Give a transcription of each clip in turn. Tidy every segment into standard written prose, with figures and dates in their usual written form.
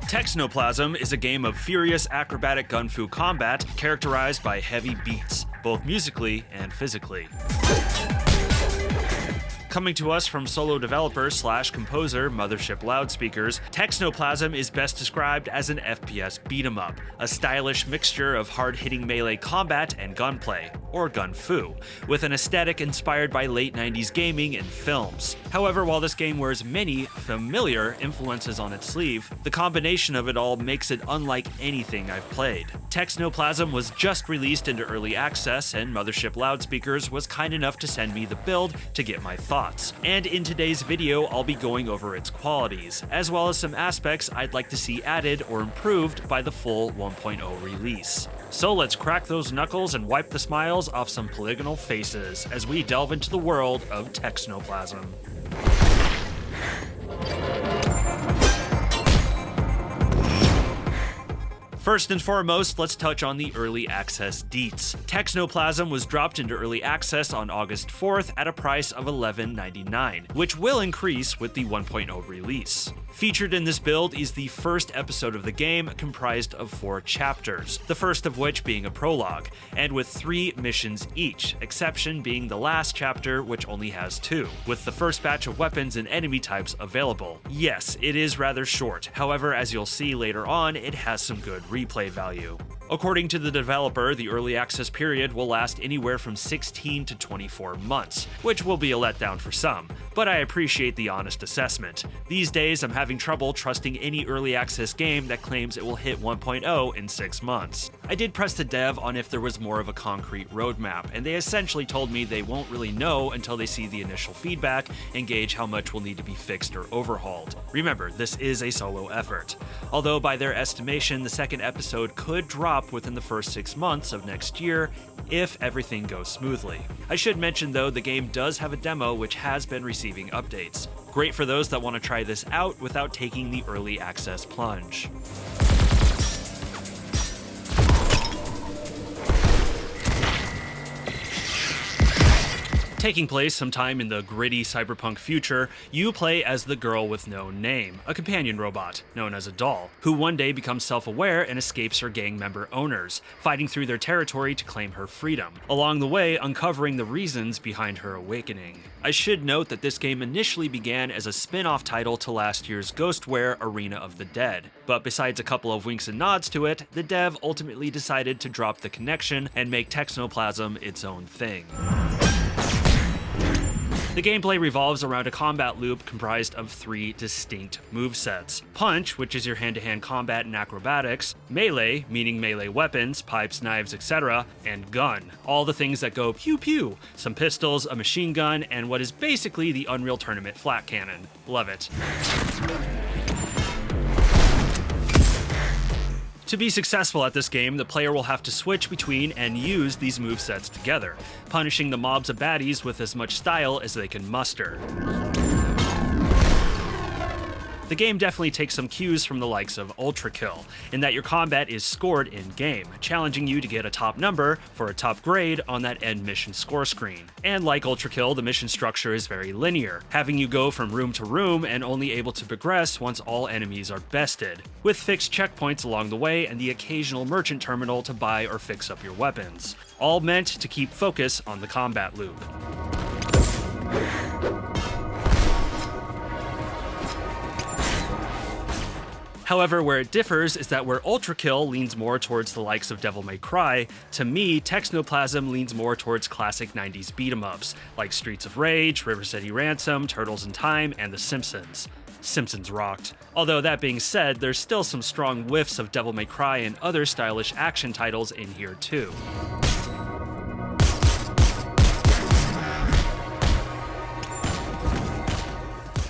Texnoplazm is a game of furious acrobatic gun-fu combat characterized by heavy beats, both musically and physically. Coming to us from solo developer / composer Mothership Loudspeakerz, Texnoplazm is best described as an FPS beat-em-up, a stylish mixture of hard-hitting melee combat and gunplay, or gun-fu, with an aesthetic inspired by late 90s gaming and films. However, while this game wears many familiar influences on its sleeve, the combination of it all makes it unlike anything I've played. Texnoplazm was just released into early access, and Mothership Loudspeakerz was kind enough to send me the build to get my thoughts. And in today's video, I'll be going over its qualities, as well as some aspects I'd like to see added or improved by the full 1.0 release. So let's crack those knuckles and wipe the smiles off some polygonal faces as we delve into the world of Texnoplazm. First and foremost, let's touch on the early access deets. Texnoplazm was dropped into early access on August 4th at a price of $11.99, which will increase with the 1.0 release. Featured in this build is the first episode of the game, comprised of 4 chapters, the first of which being a prologue, and with 3 missions each, exception being the last chapter, which only has 2, with the first batch of weapons and enemy types available. Yes, it is rather short, however, as you'll see later on, it has some good replay value. According to the developer, the early access period will last anywhere from 16 to 24 months, which will be a letdown for some, but I appreciate the honest assessment. These days, I'm having trouble trusting any early access game that claims it will hit 1.0 in 6 months. I did press the dev on if there was more of a concrete roadmap, and they essentially told me they won't really know until they see the initial feedback and gauge how much will need to be fixed or overhauled. Remember, this is a solo effort. Although by their estimation, the second episode could drop within the first 6 months of next year if everything goes smoothly. I should mention though, the game does have a demo which has been receiving updates. Great for those that want to try this out without taking the early access plunge. Taking place sometime in the gritty cyberpunk future, you play as the girl with no name, a companion robot, known as a doll, who one day becomes self-aware and escapes her gang member owners, fighting through their territory to claim her freedom, along the way uncovering the reasons behind her awakening. I should note that this game initially began as a spin-off title to last year's Ghostware Arena of the Dead, but besides a couple of winks and nods to it, the dev ultimately decided to drop the connection and make Texnoplazm its own thing. The gameplay revolves around a combat loop comprised of 3 distinct movesets. Punch, which is your hand-to-hand combat and acrobatics, melee, meaning melee weapons, pipes, knives, etc., and gun, all the things that go pew-pew, some pistols, a machine gun, and what is basically the Unreal Tournament flat cannon. Love it. To be successful at this game, the player will have to switch between and use these movesets together, punishing the mobs of baddies with as much style as they can muster. The game definitely takes some cues from the likes of Ultra Kill, in that your combat is scored in-game, challenging you to get a top number for a top grade on that end mission score screen. And like Ultra Kill, the mission structure is very linear, having you go from room to room and only able to progress once all enemies are bested, with fixed checkpoints along the way and the occasional merchant terminal to buy or fix up your weapons, all meant to keep focus on the combat loop. However, where it differs is that where Ultra Kill leans more towards the likes of Devil May Cry, to me, Texnoplazm leans more towards classic 90s beat-em-ups, like Streets of Rage, River City Ransom, Turtles in Time, and The Simpsons. Simpsons rocked. Although that being said, there's still some strong whiffs of Devil May Cry and other stylish action titles in here too.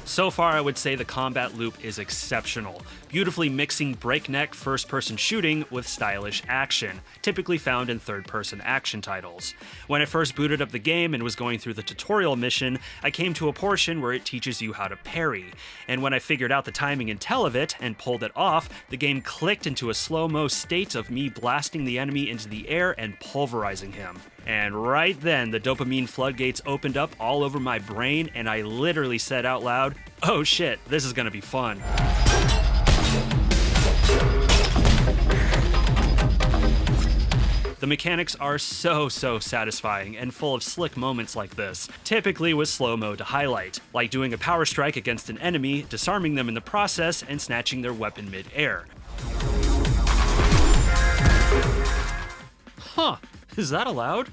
So far, I would say the combat loop is exceptional, beautifully mixing breakneck first-person shooting with stylish action, typically found in third-person action titles. When I first booted up the game and was going through the tutorial mission, I came to a portion where it teaches you how to parry, and when I figured out the timing and tell of it and pulled it off, the game clicked into a slow-mo state of me blasting the enemy into the air and pulverizing him. And right then, the dopamine floodgates opened up all over my brain, and I literally said out loud, "Oh shit, this is gonna be fun." The mechanics are so satisfying and full of slick moments like this, typically with slow-mo to highlight, like doing a power strike against an enemy, disarming them in the process, and snatching their weapon mid-air. Huh, is that allowed?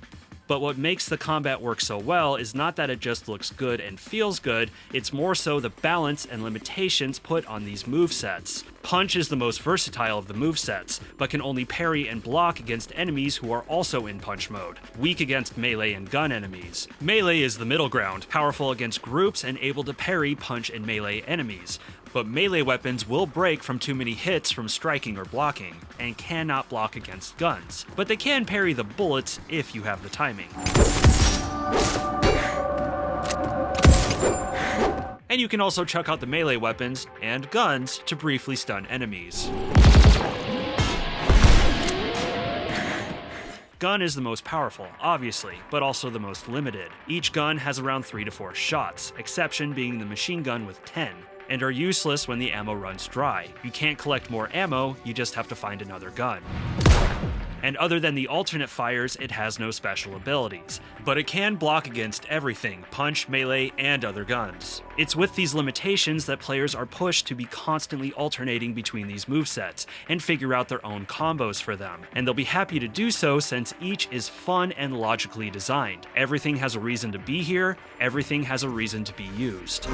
But what makes the combat work so well is not that it just looks good and feels good, it's more so the balance and limitations put on these movesets. Punch is the most versatile of the movesets, but can only parry and block against enemies who are also in punch mode, weak against melee and gun enemies. Melee is the middle ground, powerful against groups and able to parry punch and melee enemies. But melee weapons will break from too many hits from striking or blocking, and cannot block against guns. But they can parry the bullets if you have the timing. And you can also chuck out the melee weapons and guns to briefly stun enemies. Gun is the most powerful, obviously, but also the most limited. Each gun has around 3 to 4 shots, exception being the machine gun with 10. And are useless when the ammo runs dry. You can't collect more ammo, you just have to find another gun. And other than the alternate fires, it has no special abilities. But it can block against everything, punch, melee, and other guns. It's with these limitations that players are pushed to be constantly alternating between these movesets, and figure out their own combos for them. And they'll be happy to do so since each is fun and logically designed. Everything has a reason to be here, everything has a reason to be used.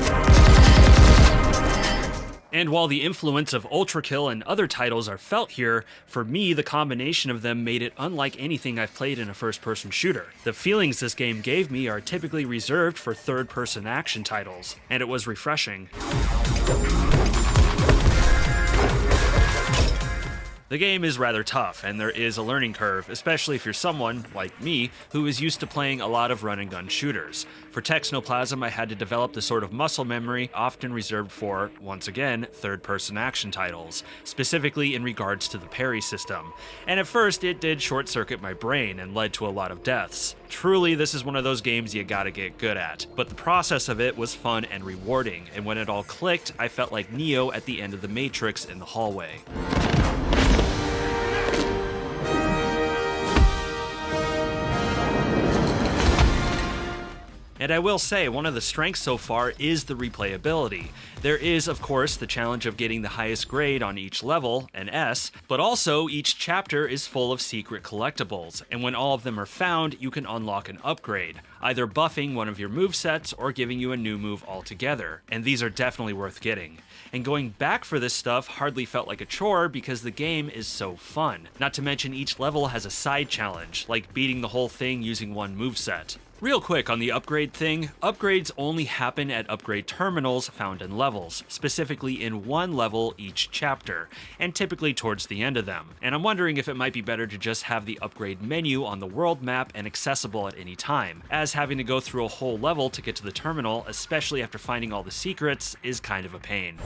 And while the influence of Ultrakill and other titles are felt here, for me the combination of them made it unlike anything I've played in a first-person shooter. The feelings this game gave me are typically reserved for third-person action titles, and it was refreshing. The game is rather tough, and there is a learning curve, especially if you're someone, like me, who is used to playing a lot of run-and-gun shooters. For Texnoplazm, I had to develop the sort of muscle memory often reserved for, once again, third-person action titles, specifically in regards to the parry system. And at first, it did short-circuit my brain and led to a lot of deaths. Truly, this is one of those games you gotta get good at, but the process of it was fun and rewarding, and when it all clicked, I felt like Neo at the end of the Matrix in the hallway. And I will say, one of the strengths so far is the replayability. There is, of course, the challenge of getting the highest grade on each level, an S, but also each chapter is full of secret collectibles, and when all of them are found, you can unlock an upgrade, either buffing one of your movesets or giving you a new move altogether, and these are definitely worth getting. And going back for this stuff hardly felt like a chore because the game is so fun. Not to mention each level has a side challenge, like beating the whole thing using one moveset. Real quick on the upgrade thing, upgrades only happen at upgrade terminals found in levels, specifically in one level each chapter, and typically towards the end of them. And I'm wondering if it might be better to just have the upgrade menu on the world map and accessible at any time, as having to go through a whole level to get to the terminal, especially after finding all the secrets, is kind of a pain.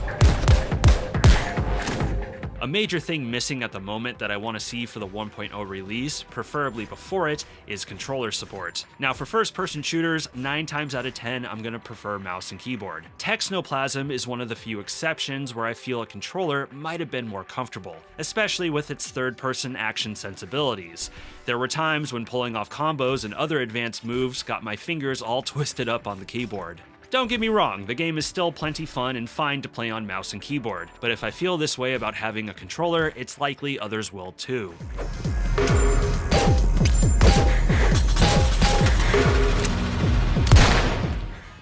A major thing missing at the moment that I want to see for the 1.0 release, preferably before it, is controller support. Now for first-person shooters, 9 times out of 10 I'm going to prefer mouse and keyboard. Texnoplazm is one of the few exceptions where I feel a controller might have been more comfortable, especially with its third-person action sensibilities. There were times when pulling off combos and other advanced moves got my fingers all twisted up on the keyboard. Don't get me wrong, the game is still plenty fun and fine to play on mouse and keyboard, but if I feel this way about having a controller, it's likely others will too.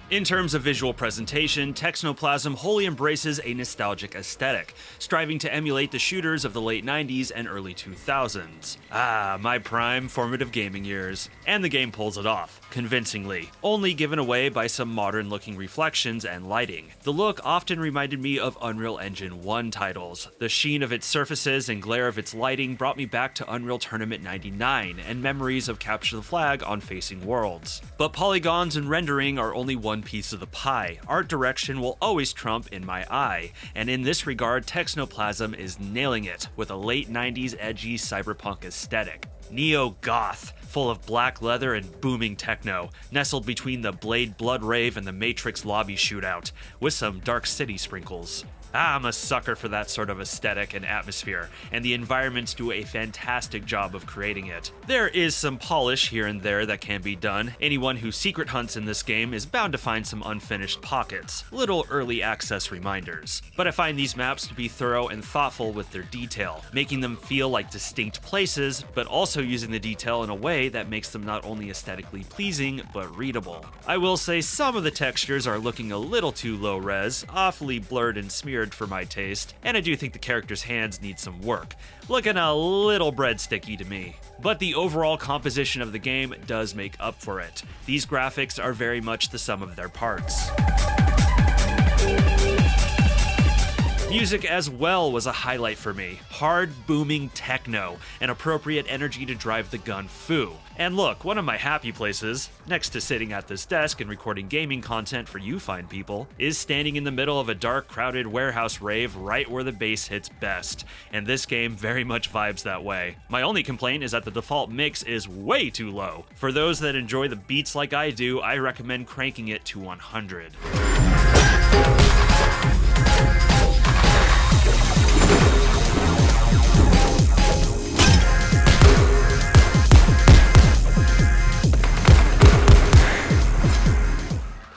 In terms of visual presentation, Texnoplazm wholly embraces a nostalgic aesthetic, striving to emulate the shooters of the late 90s and early 2000s. Ah, my prime formative gaming years. And the game pulls it off, convincingly, only given away by some modern-looking reflections and lighting. The look often reminded me of Unreal Engine 1 titles. The sheen of its surfaces and glare of its lighting brought me back to Unreal Tournament 99 and memories of Capture the Flag on Facing Worlds. But polygons and rendering are only one piece of the pie. Art direction will always trump in my eye, and in this regard, Texnoplazm is nailing it with a late 90s edgy cyberpunk aesthetic. Neo-goth, full of black leather and booming techno, nestled between the Blade Blood Rave and the Matrix lobby shootout, with some Dark City sprinkles. I'm a sucker for that sort of aesthetic and atmosphere, and the environments do a fantastic job of creating it. There is some polish here and there that can be done. Anyone who secret hunts in this game is bound to find some unfinished pockets, little early access reminders. But I find these maps to be thorough and thoughtful with their detail, making them feel like distinct places, but also using the detail in a way that makes them not only aesthetically pleasing, but readable. I will say some of the textures are looking a little too low res, awfully blurred and smeared for my taste, and I do think the characters' hands need some work, looking a little breadsticky to me. But the overall composition of the game does make up for it. These graphics are very much the sum of their parts. Music as well was a highlight for me. Hard, booming techno, and appropriate energy to drive the gun foo. And look, one of my happy places, next to sitting at this desk and recording gaming content for you fine people, is standing in the middle of a dark, crowded warehouse rave right where the bass hits best. And this game very much vibes that way. My only complaint is that the default mix is way too low. For those that enjoy the beats like I do, I recommend cranking it to 100.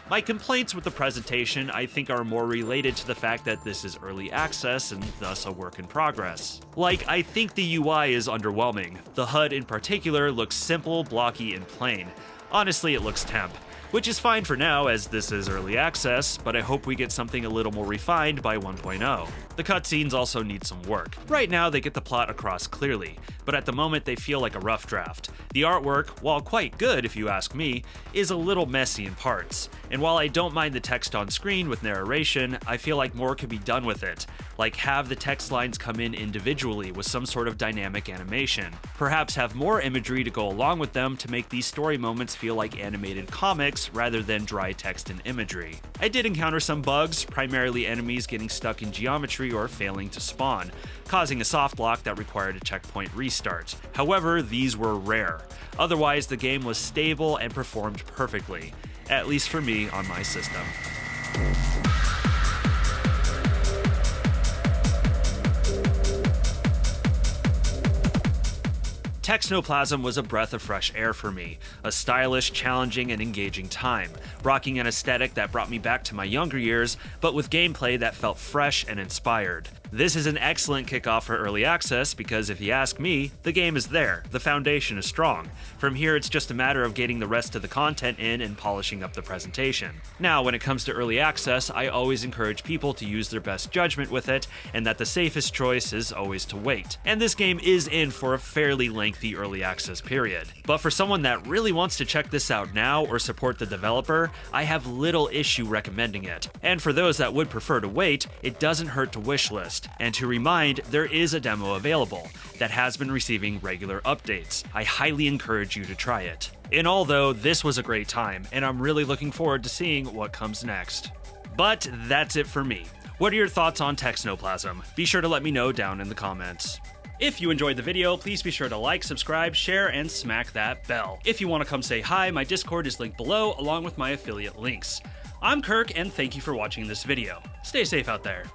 My complaints with the presentation, I think, are more related to the fact that this is early access and thus a work in progress. Like, I think the UI is underwhelming. The HUD in particular looks simple, blocky, and plain. Honestly, it looks temp. Which is fine for now, as this is early access, but I hope we get something a little more refined by 1.0. The cutscenes also need some work. Right now, they get the plot across clearly, but at the moment they feel like a rough draft. The artwork, while quite good if you ask me, is a little messy in parts. And while I don't mind the text on screen with narration, I feel like more could be done with it. Like have the text lines come in individually with some sort of dynamic animation. Perhaps have more imagery to go along with them to make these story moments feel like animated comics rather than dry text and imagery. I did encounter some bugs, primarily enemies getting stuck in geometry or failing to spawn, causing a soft lock that required a checkpoint restart. However, these were rare. Otherwise, the game was stable and performed perfectly, at least for me on my system. Texnoplazm was a breath of fresh air for me, a stylish, challenging, and engaging time, rocking an aesthetic that brought me back to my younger years, but with gameplay that felt fresh and inspired. This is an excellent kickoff for early access because if you ask me, the game is there, the foundation is strong. From here it's just a matter of getting the rest of the content in and polishing up the presentation. Now, when it comes to early access, I always encourage people to use their best judgment with it, and that the safest choice is always to wait. And this game is in for a fairly lengthy early access period. But for someone that really wants to check this out now or support the developer, I have little issue recommending it. And for those that would prefer to wait, it doesn't hurt to wishlist. And to remind, there is a demo available that has been receiving regular updates. I highly encourage you to try it. In all though, this was a great time, and I'm really looking forward to seeing what comes next. But that's it for me. What are your thoughts on Texnoplazm? Be sure to let me know down in the comments. If you enjoyed the video, please be sure to like, subscribe, share, and smack that bell. If you want to come say hi, my Discord is linked below along with my affiliate links. I'm Kirk, and thank you for watching this video. Stay safe out there.